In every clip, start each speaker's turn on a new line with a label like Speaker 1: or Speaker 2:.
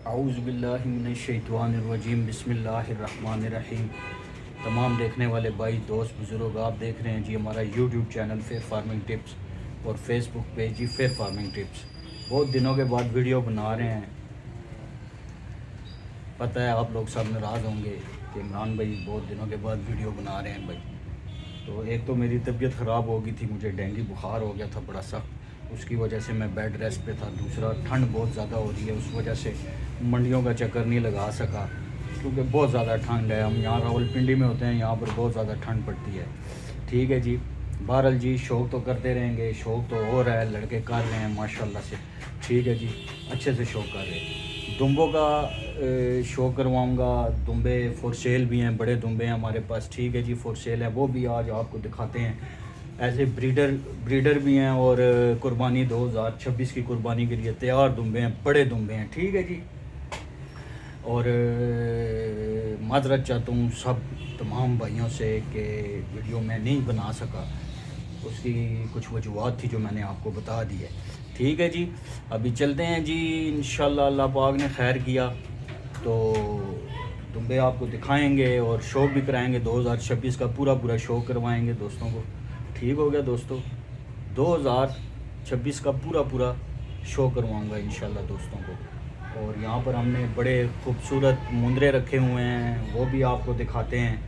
Speaker 1: आऊज़ुबिल्लाहिमिनश्शैतानिर्रजीम बिस्मिल्लाहिर्रहमानिर्रहीम। तमाम देखने वाले भाई दोस्त बुज़ुर्ग, आप देख रहे हैं जी हमारा YouTube channel fair farming tips और फेसबुक पेज जी फेयर फार्मिंग टिप्स। बहुत दिनों के बाद वीडियो बना रहे हैं। पता है आप लोग सब नाराज़ होंगे कि इमरान भाई बहुत दिनों के बाद वीडियो बना रहे हैं भाई। तो एक तो मेरी तबीयत ख़राब हो गई थी, मुझे डेंगू बुखार हो गया था बड़ा सख्त, उसकी वजह से मैं बेड रेस्ट पे था। दूसरा ठंड बहुत ज़्यादा हो रही है, उस वजह से मंडियों का चक्कर नहीं लगा सका क्योंकि बहुत ज़्यादा ठंड है। हम यहाँ रावलपिंडी में होते हैं, यहाँ पर बहुत ज़्यादा ठंड पड़ती है। ठीक है जी, बहरहाल जी शौक़ तो करते रहेंगे, शौक़ तो हो रहा है, लड़के कर रहे हैं माशाल्लाह से। ठीक है जी, अच्छे से शौक़ कर रहे हैं। दुम्बों का शो करवाऊँगा। दुम्बे फॉर सेल भी हैं, बड़े दुम्बे हैं हमारे पास। ठीक है जी, फॉर सेल है, वो भी आज आपको दिखाते हैं। ऐसे ब्रीडर भी हैं और कुर्बानी 2026 की कुर्बानी के लिए तैयार दुम्बे हैं, बड़े दुम्बे हैं। ठीक है जी। और माजरत चाहता हूँ सब तमाम भाइयों से कि वीडियो मैं नहीं बना सका, उसकी कुछ वजूहत थी जो मैंने आपको बता दी है। ठीक है जी, अभी चलते हैं जी। इंशाल्लाह अल्लाह पाक ने खैर किया तो दुम्बे आपको दिखाएंगे और शो भी कराएंगे। 2026 का पूरा शो करवाएंगे दोस्तों को। ठीक हो गया दोस्तों, 2026 का पूरा शो करवाऊंगा इंशाल्लाह दोस्तों को। और यहाँ पर हमने बड़े खूबसूरत मुंदरे रखे हुए हैं, वो भी आपको दिखाते हैं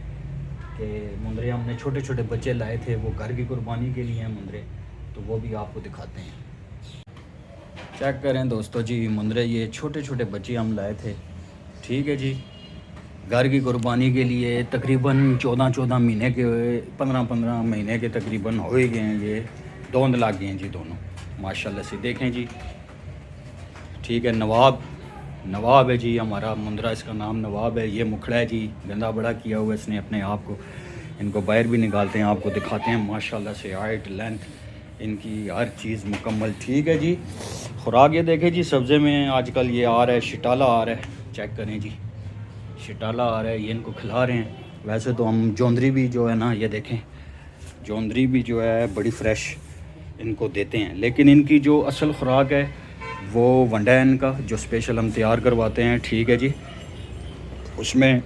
Speaker 1: कि मुंदरे हमने छोटे छोटे बच्चे लाए थे, वो घर की कुर्बानी के लिए हैं मुंदरे, तो वो भी आपको दिखाते हैं। चेक करें दोस्तों जी, मुंदरे ये छोटे छोटे बच्चे हम लाए थे। ठीक है जी, घर की कुर्बानी के लिए तकरीबन 14 महीने के, 15 महीने के तकरीबन हो ही गए हैं। ये दोंद लग गए हैं जी दोनों माशाल्लाह से। देखें जी, ठीक है, नवाब है जी हमारा मुंदरा, इसका नाम नवाब है। ये मुखड़ा है जी, गंदा बड़ा किया हुआ इसने अपने आप को। इनको बाहर भी निकालते हैं, आपको दिखाते हैं माशाल्लाह से। हाइट लेंथ इनकी हर चीज़ मुकम्मल। ठीक है जी। खुराक ये देखें जी, सब्ज़े में आजकल ये आ रहा है, शिटाला आ रहा है। चेक करें जी, शिटाला आ रहा है, ये इनको खिला रहे हैं। वैसे तो हम जोंदरी भी जो है ना, ये देखें जोंदरी भी जो है बड़ी फ़्रेश इनको देते हैं, लेकिन इनकी जो असल खुराक है वो वंडा है इनका, जो स्पेशल हम तैयार करवाते हैं। ठीक है जी, उसमें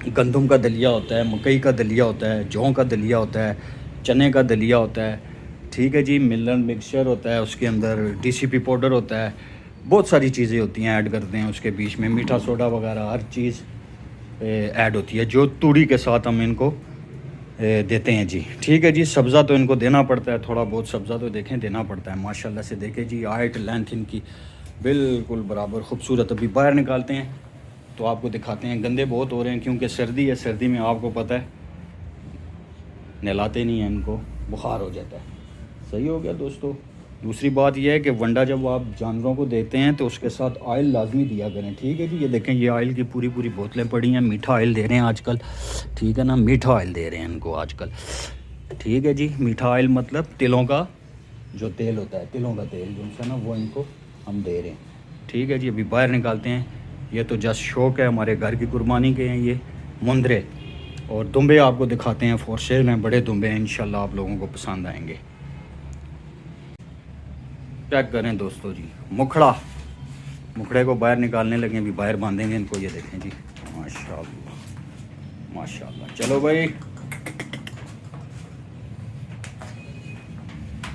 Speaker 1: गंदम का दलिया होता है, मकई का दलिया होता है, जौ का दलिया होता है, चने का दलिया होता है। ठीक है जी, मिलन मिक्सचर होता है, उसके अंदर DCP पाउडर होता है, बहुत सारी चीज़ें होती हैं, ऐड करते हैं उसके बीच में, मीठा सोडा वगैरह हर चीज़ ऐड होती है, जो तूड़ी के साथ हम इनको देते हैं जी। ठीक है जी, सब्ज़ा तो इनको देना पड़ता है, थोड़ा बहुत सब्ज़ा तो देखें देना पड़ता है माशाल्लाह से। देखें जी, हाइट लेंथ इनकी बिल्कुल बराबर खूबसूरत। अभी बाहर निकालते हैं तो आपको दिखाते हैं। गंदे बहुत हो रहे हैं क्योंकि सर्दी है, सर्दी में आपको पता है नहलाते नहीं हैं, इनको बुखार हो जाता है। सही हो गया दोस्तों। दूसरी बात यह है कि वंडा जब आप जानवरों को देते हैं तो उसके साथ ऑयल लाजमी दिया करें। ठीक है जी, ये देखें, ये ऑयल की पूरी बोतलें पड़ी हैं। मीठा ऑयल दे रहे हैं आजकल, ठीक है ना, मीठा ऑयल दे रहे हैं इनको आजकल। ठीक है जी, मीठा ऑयल मतलब तिलों का जो तेल होता है, तिलों का तेल जो है ना, वो इनको हम दे रहे हैं। ठीक है जी, अभी बाहर निकालते हैं। ये तो जस्ट शौक है, हमारे घर की कुर्बानी के हैं ये मुंदरे। और दुम्बे आपको दिखाते हैं, फॉर सेल हैं, बड़े दुम्बे हैं, इंशाल्लाह आप लोगों को पसंद आएंगे। चेक करें दोस्तों जी, मुखड़े को बाहर निकालने लगे, अभी बाहर बांधेंगे इनको। ये देखें जी, माशाल्लाह माशाल्लाह। चलो भाई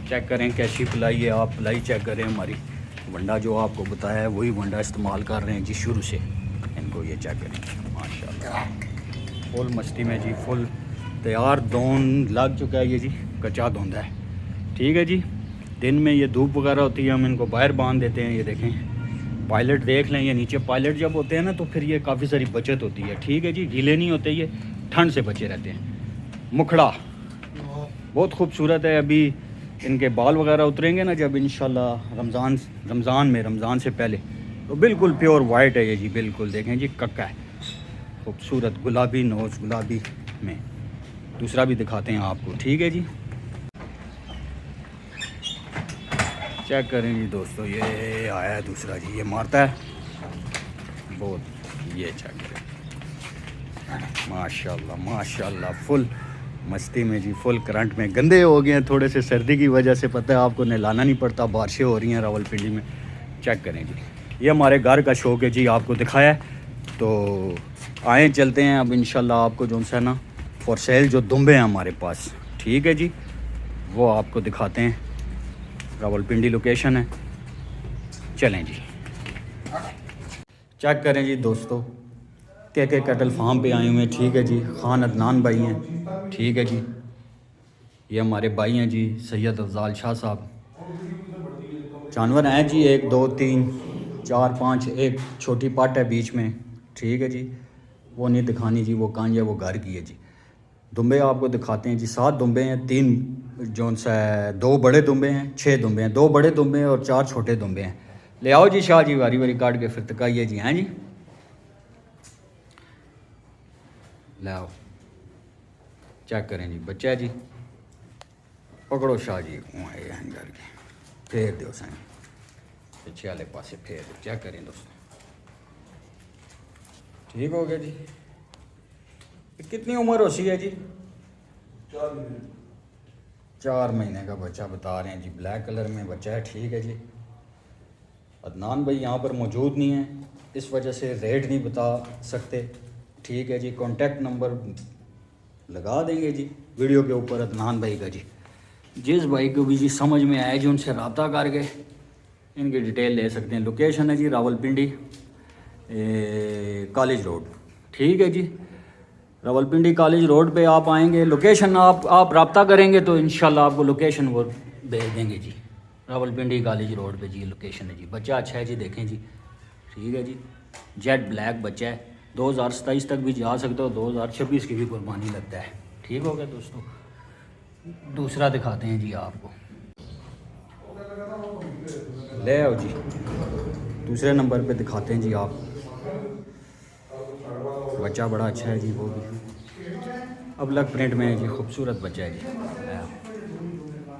Speaker 1: चेक करें कैसी पलाई है, आप पलाई चेक करें हमारी। वंडा जो आपको बताया है वही वंडा इस्तेमाल कर रहे हैं जी शुरू से इनको। ये चेक करें माशाल्लाह, फुल मस्ती में जी, फुल तैयार। दोन लग चुका है ये जी, कच्चा धोंदा है। ठीक है जी, दिन में ये धूप वगैरह होती है, हम इनको बाहर बांध देते हैं। ये देखें पायलट देख लें, ये नीचे पायलट जब होते हैं ना तो फिर ये काफ़ी सारी बचत होती है। ठीक है जी, गीले नहीं होते, ये ठंड से बचे रहते हैं। मुखड़ा बहुत खूबसूरत है। अभी इनके बाल वगैरह उतरेंगे ना जब इंशाल्लाह रमज़ान से पहले, तो बिल्कुल प्योर वाइट है ये जी, बिल्कुल। देखें जी, कक्का है, खूबसूरत गुलाबी नोज, गुलाबी में। दूसरा भी दिखाते हैं आपको। ठीक है जी, चेक करें जी दोस्तों, ये आया है दूसरा जी, ये मारता है बहुत। ये चेक करें माशाल्लाह माशाल्लाह, फुल मस्ती में जी, फुल करंट में। गंदे हो गए हैं थोड़े से सर्दी की वजह से, पता है आपको, नहलाना नहीं पड़ता, बारिशें हो रही हैं रावलपिंडी में। चेक करें जी, ये हमारे घर का शौक है जी, आपको दिखाया है। तो आए चलते हैं अब इंशाल्लाह आपको जो सा ना फॉर सेल जो दुम्बे हैं हमारे पास, ठीक है जी, वो आपको दिखाते हैं। रावलपिंडी लोकेशन है, चलें जी। चेक करें जी दोस्तों, के कैटल फार्म पे आए हुए हैं, ठीक है जी। खान अदनान भाई हैं, ठीक है जी। ये हमारे भाई हैं जी सैयद अफजाल शाह साहब। जानवर हैं जी 1 2 3 4 5, एक छोटी पाट है बीच में, ठीक है जी। वो नहीं दिखानी जी, वो कांज है, वो घर की है जी। दुम्बे आपको दिखाते हैं जी, 7 दुम्बे हैं, 3 जो सा 2 बड़े दुम्बे हैं, 6 दुम्बे हैं, 2 बड़े दुम्बे हैं और 4 छोटे दुम्बे हैं। ले आओ जी शाह जी, वारी वारी काट के फिर तकाइए जी, हैं जी। ले आओ, चेक करें जी, बच्चा है जी। पकड़ो शाह जी, हैं करके फेर दो सन पिछले वाले पासे फेर दो। चेक करें दोस्तों, ठीक हो गया जी। कितनी उम्र होती है जी? 4 महीने का बच्चा बता रहे हैं जी, ब्लैक कलर में बच्चा है, ठीक है जी। अदनान भाई यहाँ पर मौजूद नहीं है, इस वजह से रेट नहीं बता सकते, ठीक है जी। कॉन्टैक्ट नंबर लगा देंगे जी वीडियो के ऊपर अदनान भाई का जी। जिस भाई को भी जी समझ में आए जी उनसे रब्ता करके इनकी डिटेल ले सकते हैं। लोकेशन है जी रावलपिंडी कॉलेज रोड, ठीक है जी। रावलपिंडी कॉलेज रोड पे आप आएंगे, लोकेशन आप रब्ता करेंगे तो इंशाल्लाह आपको लोकेशन वो भेज देंगे जी। रावलपिंडी कॉलेज रोड पे जी लोकेशन है जी। बच्चा अच्छा है जी, देखें जी, ठीक है जी। जेट ब्लैक बच्चा है, 2027 तक भी जा सकते हो, 2026 की भी कुर्बानी लगता है, ठीक हो गया दोस्तों। दूसरा दिखाते हैं जी आपको, ले आओ जी। दूसरे नंबर पे दिखाते हैं जी आप, बच्चा बड़ा अच्छा है जी, वो भी अब लग प्रिंट में है जी, खूबसूरत बच्चा है जी,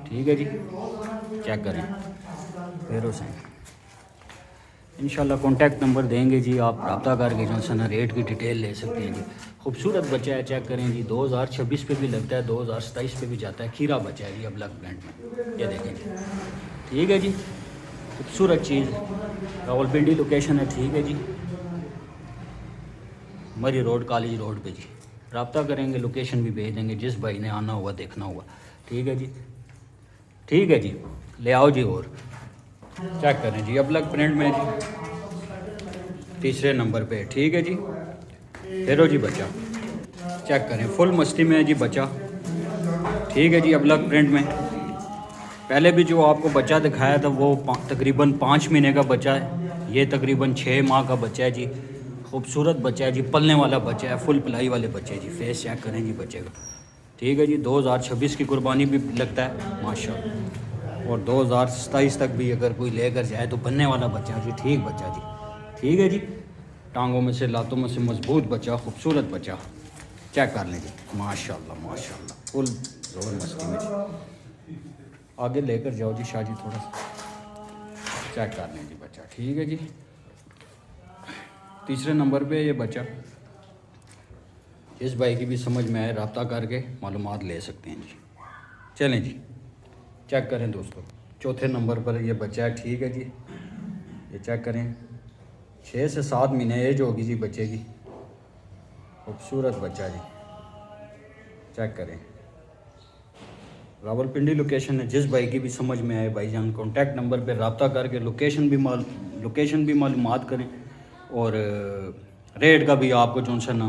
Speaker 1: ठीक है जी। चेक करें फिर उसे इंशाल्लाह कॉन्टैक्ट नंबर देंगे जी, आप रब्ता करके जो है ना रेट की डिटेल ले सकते हैं जी। खूबसूरत बच्चा है, चेक करें जी, 2026 पे भी लगता है, 2027 पे भी जाता है, खीरा बच्चा है जी अब लग प्रिंट में, ये देखें जी, ठीक है जी। खूबसूरत चीज़, रावलपिंडी लोकेशन है, ठीक है जी। मरी रोड कॉलेज रोड पे जी, रब्ता करेंगे, लोकेशन भी भेज देंगे जिस भाई ने आना हुआ देखना हुआ, ठीक है जी। ठीक है जी, ले आओ जी। और चेक करें जी, अब लग प्रिंट में जी, तीसरे नंबर पे, ठीक है जी। हेरो जी बच्चा, चेक करें, फुल मस्ती में है जी बच्चा, ठीक है जी। अब लग प्रिंट में पहले भी जो आपको बच्चा दिखाया था वो तकरीबन 5 महीने का बच्चा है, ये तकरीबन 6 माह का बच्चा है जी। खूबसूरत बच्चा है जी, पलने वाला बच्चा है, फुल पलाई वाले बच्चे जी। फेस चेक करें जी बच्चे का, ठीक है जी। 2026 की कुर्बानी भी लगता है माशाल्लाह, और 2027 तक भी अगर कोई लेकर जाए तो बनने वाला बच्चा जी, ठीक बच्चा जी, ठीक है जी। टांगों में से लातों में से मजबूत बच्चा, खूबसूरत बच्चा, चेक कर लें जी, माशाल्लाह माशाल्लाह, फुल जोर मस्ती में जी। आगे लेकर जाओ जी शाह जी, थोड़ा सा चेक कर लें जी बच्चा, ठीक है जी। तीसरे नंबर पे ये बच्चा, इस भाई की भी समझ में आए रब्ता करके मालूमात ले सकते हैं जी। चलें जी, चेक करें दोस्तों, चौथे नंबर पर ये बच्चा है, ठीक है जी। ये चेक करें, 6 से 7 महीने एज होगी जी बच्चे की, खूबसूरत बच्चा जी, चेक करें। रावलपिंडी लोकेशन है, जिस भाई की भी समझ में आए भाईजान कॉन्टैक्ट नंबर पे रब्ता करके लोकेशन भी मालूमात करें, और रेट का भी आपको जो सा ना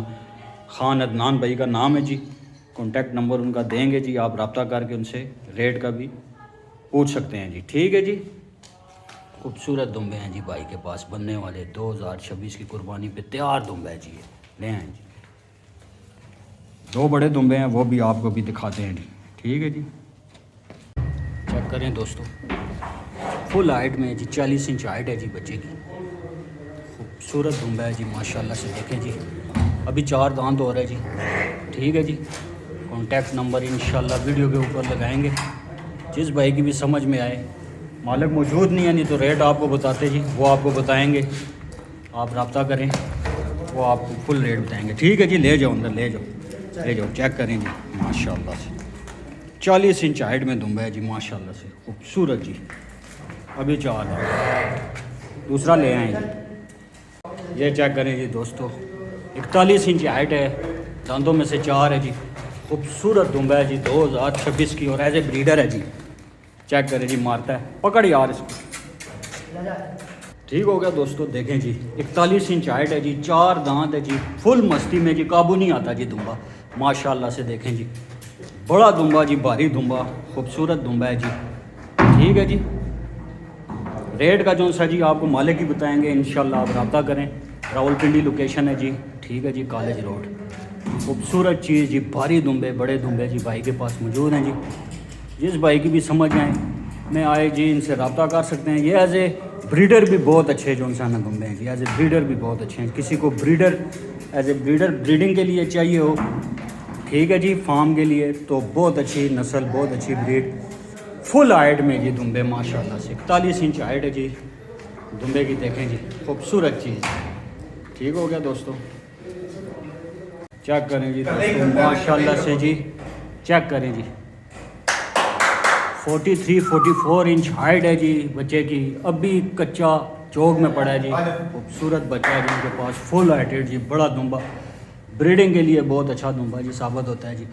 Speaker 1: खान अदनान भाई का नाम है जी, कॉन्टैक्ट नंबर उनका देंगे जी, आप रब्ता करके उनसे रेट का भी पूछ सकते हैं जी, ठीक है जी। खूबसूरत दुम्बे हैं जी भाई के पास, बनने वाले 2026 की कुर्बानी पे तैयार दुम्बे हैं जी, ले आए जी। 2 बड़े दुम्बे हैं, वो भी आपको भी दिखाते हैं जी, ठीक है जी। चेक करें दोस्तों, फुल हाइट में जी, 40 इंच हाइट है जी बच्चे की, खूबसूरत दुम्बा है जी माशाल्लाह से, देखें जी। अभी 4 दांत हो रहे हैं जी, ठीक है जी। कॉन्टैक्ट नंबर इंशाल्लाह वीडियो के ऊपर लगाएंगे, जिस भाई की भी समझ में आए। मालिक मौजूद नहीं है, नहीं तो रेट आपको बताते जी, वो आपको बताएंगे, आप रब्ता करें, वो आपको फुल रेट बताएंगे, ठीक है जी। ले जाओ अंदर, ले जाओ, चेक करें जी माशाल्लाह से, 40 इंच हाइट में दुम्बा है जी माशाल्लाह से, खूबसूरत जी। अभी 4 दांत, दूसरा ले आए जी। ये चेक करें जी दोस्तों, 41 इंच हाइट है, दांतों में से 4 है जी। खूबसूरत दुम्बा है जी, 2026 की, और एज ए ब्रीडर है जी। चेक करें जी, मारता है, पकड़ यार इसको। ठीक हो गया दोस्तों, देखें जी, 41 इंच हाइट है जी, 4 दांत है जी, फुल मस्ती में जी, काबू नहीं आता जी दुम्बा माशाल्लाह से। देखें जी, बड़ा दुम्बा जी, भारी दुम्बा, खूबसूरत दुम्बा है जी। ठीक है जी, रेट का जो सा जी आपको मालिक ही बताएंगे, इंशाल्लाह आप रब्ता करें। रावलपिंडी लोकेशन है जी। ठीक है जी, कॉलेज रोड। खूबसूरत चीज़ जी, भारी दुम्बे, बड़े दुम्बे जी भाई के पास मौजूद हैं जी। जिस भाई की भी समझ आए में आए जी, इनसे रब्ता कर सकते हैं। ये एज ए ब्रीडर भी बहुत अच्छे जो इंसान दुम्बे हैं जी, एज ए ब्रीडर भी बहुत अच्छे हैं। किसी को breeder as a breeder breeding के लिए चाहिए हो, ठीक है जी, फार्म के लिए, तो बहुत अच्छी नस्ल, बहुत अच्छी ब्रीड, फुल हाइट में जी दुम्बे माशाल्लाह से। 41 इंच हाइट है जी दुम्बे की। देखें जी, खूबसूरत चीज़। ठीक हो गया दोस्तों, चेक करें जी दोस्तों, माशाल्लाह से जी। चेक करें जी, 43-44 इंच हाइट है जी बच्चे की। अभी कच्चा चौक में पड़ा है जी। खूबसूरत बच्चा है जी उनके पास, फुल हाइटेड जी, बड़ा दुम्बा, ब्रीडिंग के लिए बहुत अच्छा दुम्बा जी साबित होता है जी।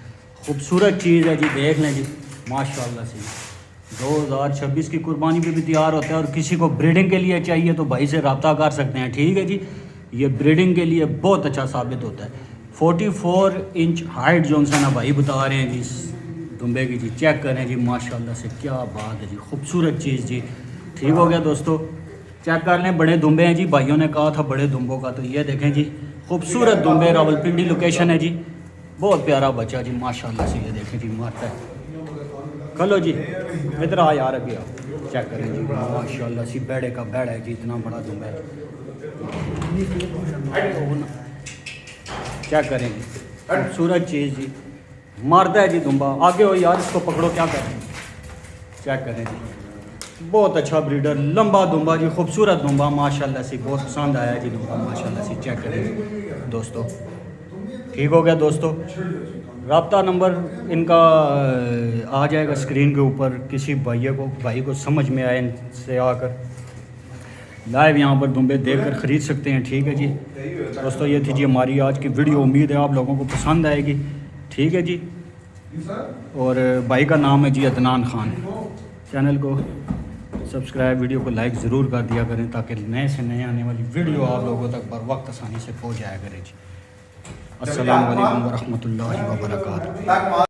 Speaker 1: खूबसूरत चीज़ है जी, देख लें जी माशाल्लाह से। 2026 की कुर्बानी पे भी तैयार होता है, और किसी को ब्रीडिंग के लिए चाहिए तो भाई से रब्ता कर सकते हैं। ठीक है जी, ये ब्रीडिंग के लिए बहुत अच्छा साबित होता है। 44 इंच हाइट जो ना भाई बता रहे हैं जी दुम्बे की जी। चेक करें जी माशाल्लाह से, क्या बात है जी, खूबसूरत चीज़ जी। ठीक हो गया दोस्तों, चेक कर लें, बड़े दुम्बे हैं जी, भाइयों ने कहा था बड़े दुम्बों का, तो ये देखें जी, खूबसूरत दुम्बे, रावलपिंडी लोकेशन है जी। बहुत प्यारा बच्चा जी माशाल्लाह से। ये देखें जी, मारता है। खलो जी, इधर आ यार, अभी आओ। चेक करें जी माशाल्लाह से, बैड़े का बैड़ा है जी, इतना बड़ा दुम्बा है। चेक करें जी, खूबसूरत चीज़ जी, मारता है जी दुम्बा। आगे हो यार, इसको पकड़ो, क्या कर रहे हैं। चेक करें जी, बहुत अच्छा ब्रीडर, लंबा दुम्बा जी, खूबसूरत दुम्बा माशाल्लाह से। बहुत पसंद आया जी दुम्बा माशाल्लाह से। चेक करें दोस्तों, ठीक हो गया दोस्तों। रब्ता नंबर इनका आ जाएगा स्क्रीन के ऊपर। किसी भाई को समझ में आए, इनसे आकर लाइव यहाँ पर दुम्बे देखकर ख़रीद सकते हैं। ठीक है जी दोस्तों, ये थी जी हमारी आज की वीडियो। उम्मीद है आप लोगों को पसंद आएगी। ठीक है जी, और भाई का नाम है जी अदनान ख़ान। चैनल को सब्सक्राइब, वीडियो को लाइक ज़रूर कर दिया करें, ताकि नए से नए आने वाली वीडियो आप लोगों तक बर वक्त आसानी से पहुँच जाया करें जी। अस्सलाम वालेकुम वरहमतुल्लाहि वबरकातुहू।